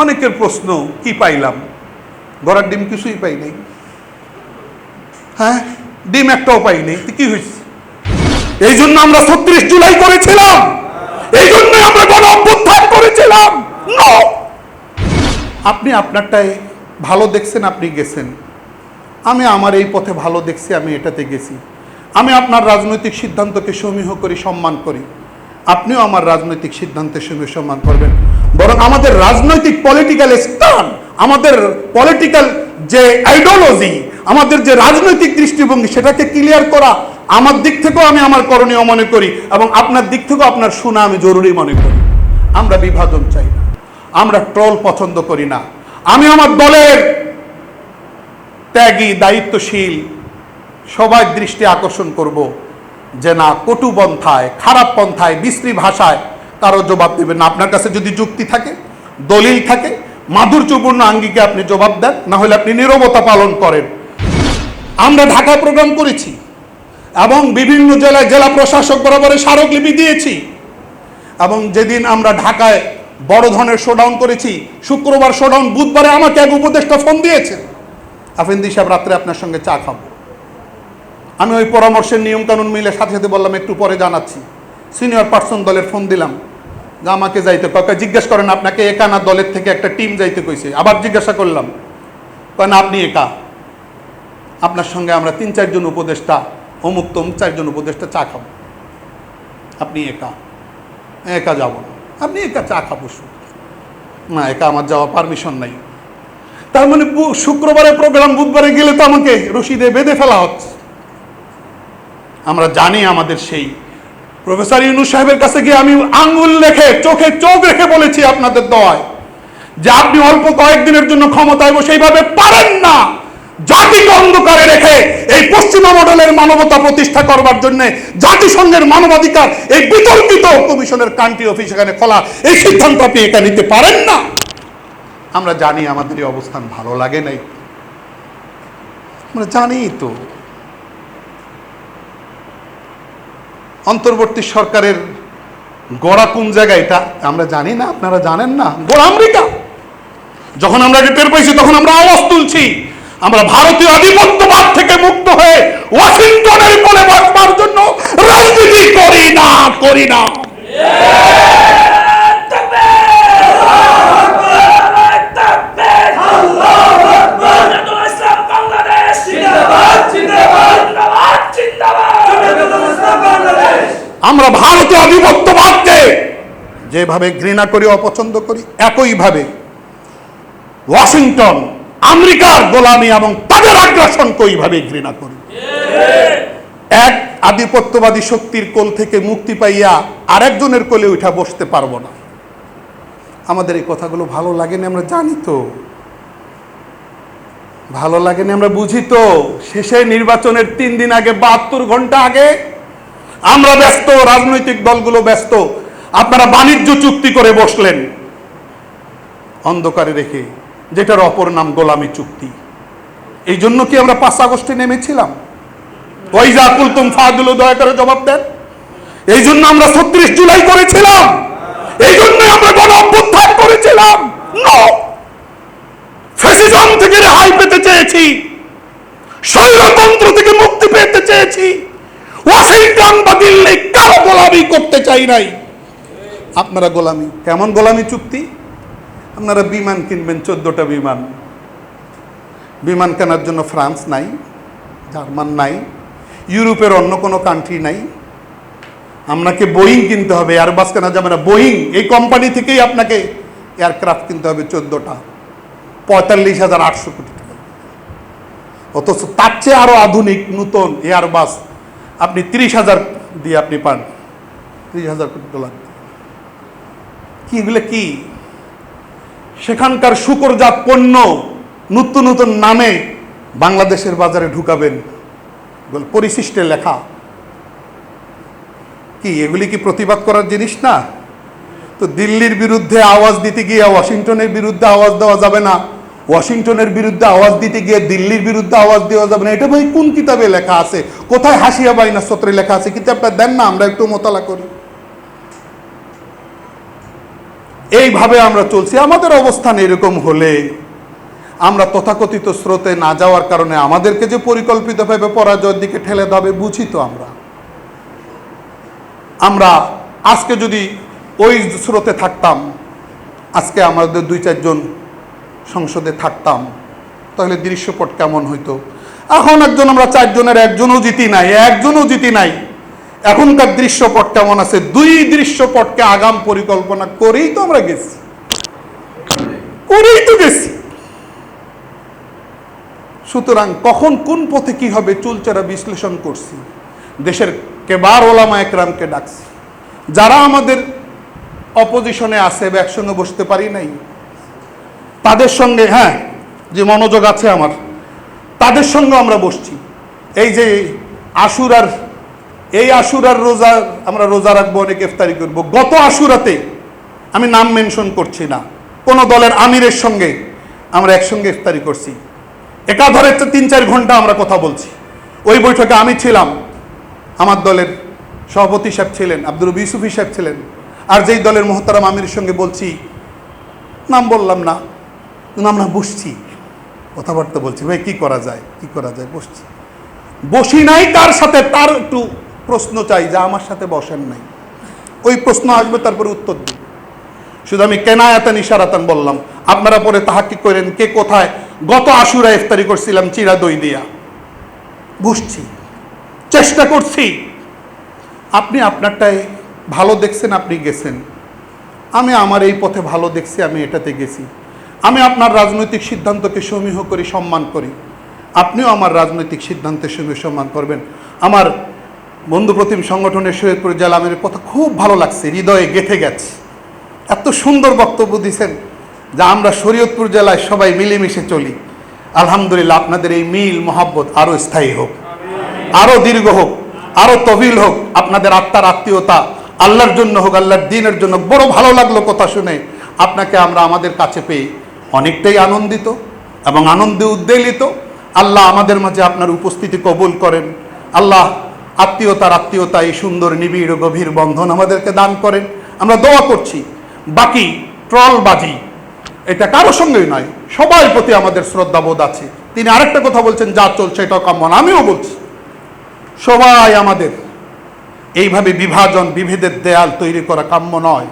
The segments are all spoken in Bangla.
অনেকের প্রশ্ন, কি পাইলাম? গড়ার ডিম কিছুই পাই নাই। হ্যাঁ, ডিম একটাও পাই নাই, কি হয়েছে? এই জন্য আমরা ৩৬ জুলাই করেছিলাম, এই জন্য আমরা গণ অভ্যুত্থান করেছিলাম। আপনি আপনারটাই ভালো দেখছেন, আপনি গেছেন। আমি আমার এই পথে ভালো দেখছি, আমি এটাতে গেছি। আমি আপনার রাজনৈতিক সিদ্ধান্তকে সমীহ করি, সম্মান করি। আপনিও আমার রাজনৈতিক সিদ্ধান্তের সঙ্গে সম্মান করবেন। বরং আমাদের রাজনৈতিক পলিটিক্যাল স্ট্যান্ড, আমাদের পলিটিক্যাল যে আইডিওলজি, আমাদের যে রাজনৈতিক দৃষ্টিভঙ্গি, সেটাকে ক্লিয়ার করা আমার দিক থেকেও আমি আমার করণীয় মনে করি, এবং আপনার দিক থেকেও আপনার শোনা আমি জরুরি মনে করি। আমরা বিভাজন চাই না, আমরা ট্রল পছন্দ করি না। আমি আমার দলের ত্যাগী, দায়িত্বশীল সবাই দৃষ্টি আকর্ষণ করব যে না, কটু পন্থায়, খারাপ পন্থায়, বিশ্রী ভাষায় কারো জবাব দেবেন না। আপনার কাছে যদি যুক্তি থাকে, দলিল থাকে, মাধুর্যপূর্ণ আঙ্গিকে আপনি জবাব দেন, না হলে আপনি নীরবতা পালন করেন। আমরা ঢাকায় প্রোগ্রাম করেছি এবং বিভিন্ন জেলায় জেলা প্রশাসক বরাবরে স্মারকলিপি দিয়েছি, এবং যেদিন আমরা ঢাকায় বড় ধরনের শোডাউন করেছি, শুক্রবার শোডাউন, বুধবারে আমাকে এক উপদেষ্টা ফোন দিয়েছে, আফেন্দি সাহেব রাত্রে আপনার সঙ্গে চা খাবো। আমি ওই পরামর্শের নিয়মকানুন মিলে সাথে সাথে বললাম একটু পরে জানাচ্ছি। সিনিয়র পার্সন দলের ফোন দিলাম যে আমাকে যাইতে, কাউকে জিজ্ঞেস করেন আপনাকে একা না দলের থেকে একটা টিম যাইতে কইছে। আবার জিজ্ঞাসা করলাম, কেন আপনি একা? আপনার সঙ্গে আমরা ৩-৪ জন উপদেষ্টা, অমুক তমুক 4 জন উপদেষ্টা চা খাবো। আপনি একা? একা যাব না। আপনি একা চা খাবো? না, একা আমার যাওয়া পারমিশন নাই। তার মানে শুক্রবারে প্রোগ্রাম, বুধবারে গেলে তো আমাকে রশিদে বেঁধে ফেলা হচ্ছে। আমরা জানি আমাদের সেই প্রফেসর ইউনূস সাহেবের কাছে গিয়ে আমি আঙ্গুল রেখে, চোখে চোখ রেখে বলেছি আপনাদের দোয়ায় যে আপনি অল্প কয়েকদিনের জন্য ক্ষমতায় বসে এইভাবে পারেন না। জাতিকে অন্ধকারে রেখে এই পশ্চিমা মডেলের মানবতা প্রতিষ্ঠা করবার জন্য জাতিসংঘের মানবাধিকার এই বিতর্কিত কমিশনের কান্ট্রি অফিস এখানে খোলা, এই সিদ্ধান্ত আপনি একা নিতে পারেন না। আমরা জানি আমাদের এই অবস্থান ভালো লাগে নাই, আমরা জানি তো। অন্তর্বর্তী সরকারের গোড়া কোন জায়গায় এটা আমরা জানি না, আপনারা জানেন না। গোড়া আমেরিকা। যখন আমরা এটা টের পাইছি তখন আমরা আওয়াজ তুলছি। আমরা ভারতীয় আধিপত্যবাদ থেকে মুক্ত হয়ে ওয়াশিংটনের কোলে বসবার জন্য রাজনীতি করি না, করি না। আমরা ভারতীয় আধিপত্যবাদকে যেভাবে ঘৃণা করি, অপছন্দ করি, একইভাবে ওয়াশিংটন, আমেরিকার গোলামি এবং তাদের আগ্রাসনকে ওইভাবে ঘৃণা করি। এক আধিপত্যবাদী শক্তির কোল থেকে মুক্তি পাইয়া আরেকজনের কোলে উঠা বসতে পারবো না। আমাদের এই কথাগুলো ভালো লাগেনি, আমরা জানি তো। ভালো লাগেনি, আমরা বুঝি তো। শেষে নির্বাচনের 3 দিন আগে, 72 ঘন্টা আগে আমরা ব্যস্ত, রাজনৈতিক দলগুলো ব্যস্ত। আপনারা বাণিজ্য চুক্তি করে বসলেন অন্ধকারে রেখে, যেটার অপর নাম গোলামি চুক্তি। এই জন্য কি আমরা 5 আগস্টে নেমেছিলাম? ওই যা কুলতুম ফাদুল, দয়া করে জবাব দেন। এই জন্য আমরা ৩৬ জুলাই করেছিলাম, এই জন্য আমরা গণ অভ্যুত্থান করেছিলাম। ফ্যাসিজম থেকে রেহাই পেতে চেয়েছি, স্বৈরতন্ত্র থেকে মুক্তি পেতে চেয়েছি। ওয়াশিংটন বা দিল্লি কারো গোলামি করতে চাই নাই। আপনারা গোলামি, কেমন গোলামি চুক্তি? আপনারা বিমান কিনবেন, 14টা বিমান। বিমান কেনার জন্য ফ্রান্স নাই, জার্মান নাই, ইউরোপের অন্য কোনো কান্ট্রি নাই। আপনাকে বোয়িং কিনতে হবে, এয়ারবাস কেনা যাবে না। বোয়িং এই কোম্পানি থেকেই আপনাকে এয়ারক্রাফট কিনতে হবে 14টা, 45,800 কোটি টাকা। অথচ তার চেয়ে আরো আধুনিক নতুন এয়ারবাস আপনি 30,000 দিয়ে আপনি পান, 30,000 কোটি ডলার। কি এগুলো কি? সেখানকার শুকরজাত পণ্য নতুন নতুন নামে বাংলাদেশের বাজারে ঢুকাবেন, পরিশিষ্টে লেখা। কি এগুলি কি প্রতিবাদ করার জিনিস না? তো দিল্লির বিরুদ্ধে আওয়াজ দিতে গিয়ে ওয়াশিংটনের বিরুদ্ধে আওয়াজ দেওয়া যাবে না, ওয়াশিংটনের বিরুদ্ধে আওয়াজ দিতে গিয়ে দিল্লির বিরুদ্ধে আওয়াজ দেওয়া যাবে না। এটা ভাই কোন কিতাবে লেখা আছে? কোথায় হাসিয়া বাইনা সূত্রে লেখা আছে? কিতাবটা দেন না, আমরা একটু মোতালা করি। এইভাবে আমরা চলছি। আমাদের অবস্থান এরকম হলে আমরা তথাকথিত স্রোতে না যাওয়ার কারণে আমাদেরকে যে পরিকল্পিতভাবে পরাজয়ের দিকে ঠেলে দেবে বুঝি তো আমরা আজকে যদি ওই স্রোতে থাকতাম, আজকে আমাদের 2-4 জন সংসদে থাকতাম, তাহলে দৃশ্যপট কেমন হইতো? এখন আমরা 4 জনের একজনও জিতি নাই। এখনকার দৃশ্যপট কেমন আছে? 2 দৃশ্যপটকে আগাম পরিকল্পনা করেই তো আমরা গেছি। সুতরাং কখন কোন পথে কি হবে চুলচেরা বিশ্লেষণ করছি। দেশের কেবার ওলামা একরামকে ডাকছি, যারা আমাদের অপোজিশনে আছে বা একসঙ্গে বসতে পারি নাই, তাদের সঙ্গে যে মনোযোগ আছে আমার, তাদের সঙ্গে আমরা বসছি। এই যে আশুরার রোজা আমরা রোজা রাখবো, অনেক ইফতারি করবো। গত আশুরাতে আমি নাম মেনশন করছি না, কোন দলের আমিরের সঙ্গে আমরা একসঙ্গে ইফতারি করছি। একাধারে 3-4 ঘন্টা আমরা কথা বলছি। ওই বৈঠকে আমি ছিলাম, আমার দলের সভাপতি সাহেব ছিলেন, আব্দুল রবি ইউসুফি সাহেব ছিলেন, আর যেই দলের মোহতারাম আমিরের সঙ্গে বলছি, নাম বললাম না, কিন্তু আমরা বসছি, কথাবার্তা বলছি। ভাই কি করা যায় বসি নাই তার সাথে, তার একটু প্রশ্ন চাই যে আমার সাথে বসেন নাই। ওই প্রশ্ন আসবে, তারপরে উত্তর দিই। শুধু আমি কেনায়াতান ইশারাতান বললাম, আপনারা পরে তাহাক্কিক করেন কে কোথায়। গত আশুরা ইফতারি করছিলাম চিরা দই দিয়া, বসছি, চেষ্টা করছি। আপনি আপনারটাই ভালো দেখছেন, আপনি গেছেন। আমি আমার এই পথে ভালো দেখছি, আমি এটাতে গেছি। আমি আপনার রাজনৈতিক সিদ্ধান্তকে সমীহ করি, সম্মান করি। আপনিও আমার রাজনৈতিক সিদ্ধান্তের সঙ্গে সম্মান করবেন। আমার বন্ধু প্রতিম সংগঠনের শহীদপুর জেলা আমিরের কথা খুব ভালো লাগছে, হৃদয়ে গেঁথে গেছে। এত সুন্দর বক্তব্য দিয়েছেন যে আমরা শরীয়তপুর জেলায় সবাই মিলেমিশে চলি। আলহামদুলিল্লাহ, আপনাদের এই মিল মহাব্বত আরও স্থায়ী হোক, আরও দীর্ঘ হোক, আরও তবিল হোক। আপনাদের আত্মার আত্মীয়তা আল্লাহর জন্য হোক, আল্লাহর দ্বীনের জন্য। বড় ভালো লাগলো কথা শুনে। আপনাকে আমরা আমাদের কাছে পেয়ে অনেকটাই আনন্দিত এবং আনন্দে উদ্বেলিত। আল্লাহ আমাদের মাঝে আপনার উপস্থিতি কবুল করেন। আল্লাহ আত্মীয়তা এই সুন্দর নিবিড় ও গভীর বন্ধন আমাদেরকে দান করেন। আমরা দোয়া করছি। বাকি ট্রলবাজি এটা কারো সঙ্গেই নয়, সবার প্রতি আমাদের শ্রদ্ধাবোধ আছে। তিনি আরেকটা কথা বলছেন, যা চলছে এটাও কাম্য না। আমিও বলছি, সবাই আমাদের এইভাবে বিভাজন বিভেদের দেয়াল তৈরি করা কাম্য নয়।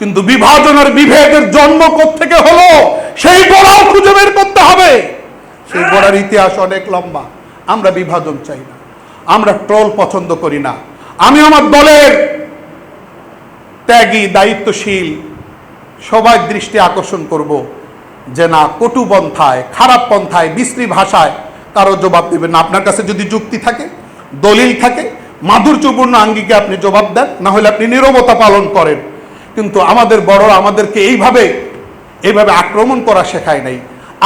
কিন্তু বিভাজন আর বিভেদের জন্ম কোত্থেকে হলো সেই গোড়াও খুঁজে বের করতে হবে। সেই গোড়ার ইতিহাস অনেক লম্বা। আমরা বিভাজন চাই না, আমরা ট্রল পছন্দ করি না। আমি আমার দলের ত্যাগী দায়িত্বশীল সবার দৃষ্টি আকর্ষণ করব যে না, কটু পন্থায়, খারাপ পন্থায়, বিশ্রী ভাষায় কারো জবাব দেবেন না। আপনার কাছে যদি যুক্তি থাকে, দলিল থাকে, মাধুর্যপূর্ণ আঙ্গিকে আপনি জবাব দেন, না হলে আপনি নীরবতা পালন করেন। কিন্তু আমাদের বড়রা আমাদেরকে এইভাবে আক্রমণ করা শেখায় নাই।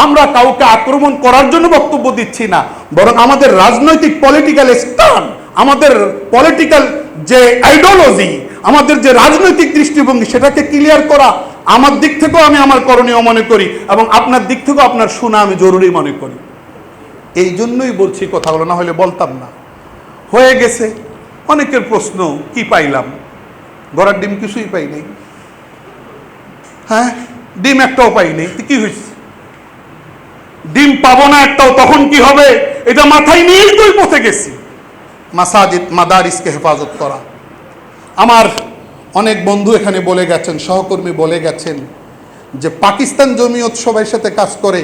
আমরা কাউকে আক্রমণ করার জন্য বক্তব্য দিচ্ছি না, বরং আমাদের রাজনৈতিক পলিটিক্যাল স্ট্যান্ড, আমাদের পলিটিক্যাল যে আইডিওলজি, আমাদের যে রাজনৈতিক দৃষ্টিভঙ্গি, সেটাকে ক্লিয়ার করা আমার দিক থেকেও আমি আমার করণীয় মনে করি, এবং আপনার দিক থেকেও আপনার শোনা আমি জরুরি মনে করি। এই জন্যই বলছি কথাগুলো, না হলে বলতাম না। হয়ে গেছে। অনেকের প্রশ্ন, কি পাইলাম? গড়ার ডিম কিছুই পাই নাই। ডিম একটাও পাই নাই, কি হয়েছে? ডিম পাবো না একটাও, তখন কি হবে? এটা মাথায় নিয়েই তো পথে গেছি। মাসাজিদ মাদারিসকে হেফাজত করা। আমার অনেক বন্ধু এখানে বলে গেছেন, সহকর্মী বলে গেছেন যে পাকিস্তান জমিয়ত সবার সাথে কাজ করে,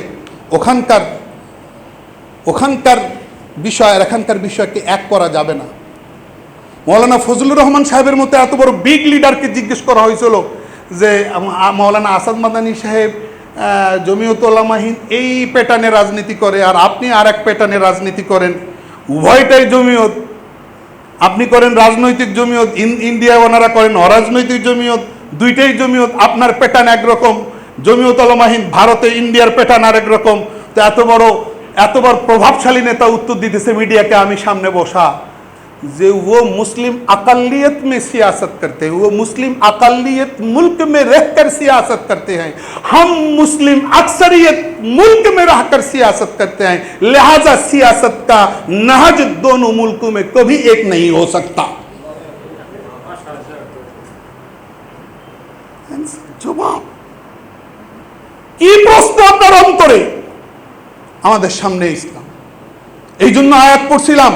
ওখানকার বিষয় আর এখানকার বিষয়কে এক করা যাবে না। মৌলানা ফজলুর রহমান সাহেবের মতো এত বড় বিগ লিডারকে জিজ্ঞেস করা হয়েছিল যে মৌলানা আসাদ মাদানী সাহেব জমিয়ত উলামাহীন এই প্যাটার্নে রাজনীতি করে, আর আপনি আর এক প্যাটার্নে রাজনীতি করেন, উভয়টাই জমিয়ত। আপনি করেন রাজনৈতিক জমিয়ত, ইন্ডিয়া ওনারা করেন অরাজনৈতিক জমিয়ত, দুইটাই জমিয়ত। আপনার প্যাটার্ন একরকম, জমিয়ত উলামাহীন ভারতে, ইন্ডিয়ার প্যাটার্ন আরেক রকম। তো এত বড় প্রভাবশালী নেতা উত্তর দিতেছে মিডিয়াকে, আমি সামনে বসা, যে वो मुस्लिम अकलियत में सियासत करते हैं, वो मुस्लिम अकलियत मुल्क में रहकर सियासत करते हैं, हम मुस्लिम अक्सरियत मुल्क में रहकर सियासत करते हैं, लिहाजा सियासत का नहज दोनों मुल्कों में कभी एक नहीं हो सकता। जवाब কি প্রশ্ন আপনার অন্তরে? আমাদের সামনে ইসলাম। এই জন্য আয়াত পড়ছিলাম,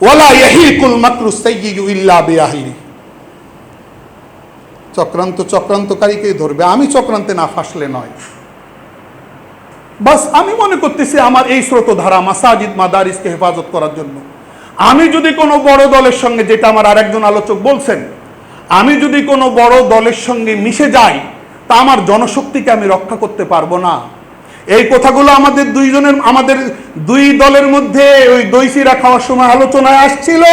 ওয়ালা ইয়াহিকুল মাকরুস সাইয়্যিউ ইল্লা বিআহলি। চক্রান্তকারীকেই ধরবে, আমি চক্রান্তে না ফাঁসলে নয়। বাস আমি মনে করতেছি আমার এই স্রোতধারা মাসাজিদ মাদারিসকে হেফাজত করার জন্য আমি যদি কোনো বড় দলের সঙ্গে, যেটা আমার আরেকজন আলোচক বলছেন, আমি যদি কোনো বড় দলের সঙ্গে মিশে যাই তা আমার জনশক্তিকে আমি রক্ষা করতে পারবো না। এই কথাগুলো আমাদের দুই দলের মধ্যে ওই দই চিরা খাওয়ার সময় আলোচনায় আসছিল,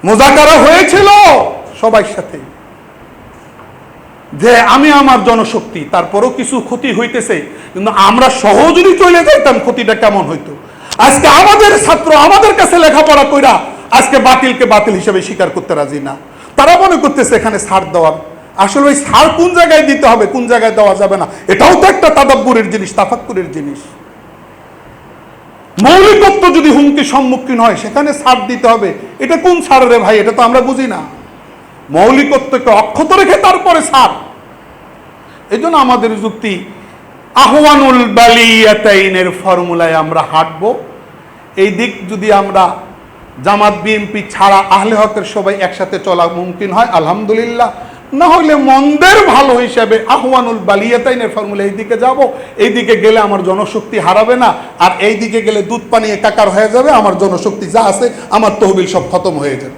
মুযাকারা হয়েছিল সবার সাথে, যে আমি আমার জনশক্তি, তারপরও কিছু ক্ষতি হইতেছে, কিন্তু আমরা সহজেই চলে যাইতাম, ক্ষতিটা কেমন হইতো। আজকে আমাদের ছাত্র আমাদের কাছে লেখাপড়া কইরা আজকে বাতিলকে বাতিল হিসেবে স্বীকার করতে রাজি না। তারা মনে করতেছে এখানে ছাড় দেওয়ার, আসলে ওই ছাড় কোন জায়গায় দিতে হবে, কোন জায়গায় দেওয়া যাবে না, এটাও তো একটা তাদাব্বুরের জিনিস, তাফাক্কুরের জিনিস। মৌলিকত্ব যদি হুমকির সম্মুখীন হয় সেখানে ছাড় দিতে হবে, এটা কোন ছাড় রে ভাই? এটা তো আমরা বুঝি না। মৌলিকত্বকে অক্ষত রেখে তারপরে ছাড়। এই জন্য আমাদের যুক্তি আহওয়ানুল বালিয়াতাইনের ফর্মুলায় আমরা হাঁটবো। এই দিক যদি আমরা জামাত বিএনপি ছাড়া আহলে হকের সবাই একসাথে চলা মুমকিন হয় আলহামদুলিল্লাহ, না হলে মন্দের ভালো হিসাবে আহওয়ানুল বালিয়াতাইনের ফর্মুলা এই দিকে যাব। এই দিকে গেলে আমার জনশক্তি হারাবে না, আর এই দিকে গেলে দুধ পানি একাকার হয়ে যাবে, আমার জনশক্তি যা আছে আমার তহবিল সব খতম হয়ে যাবে।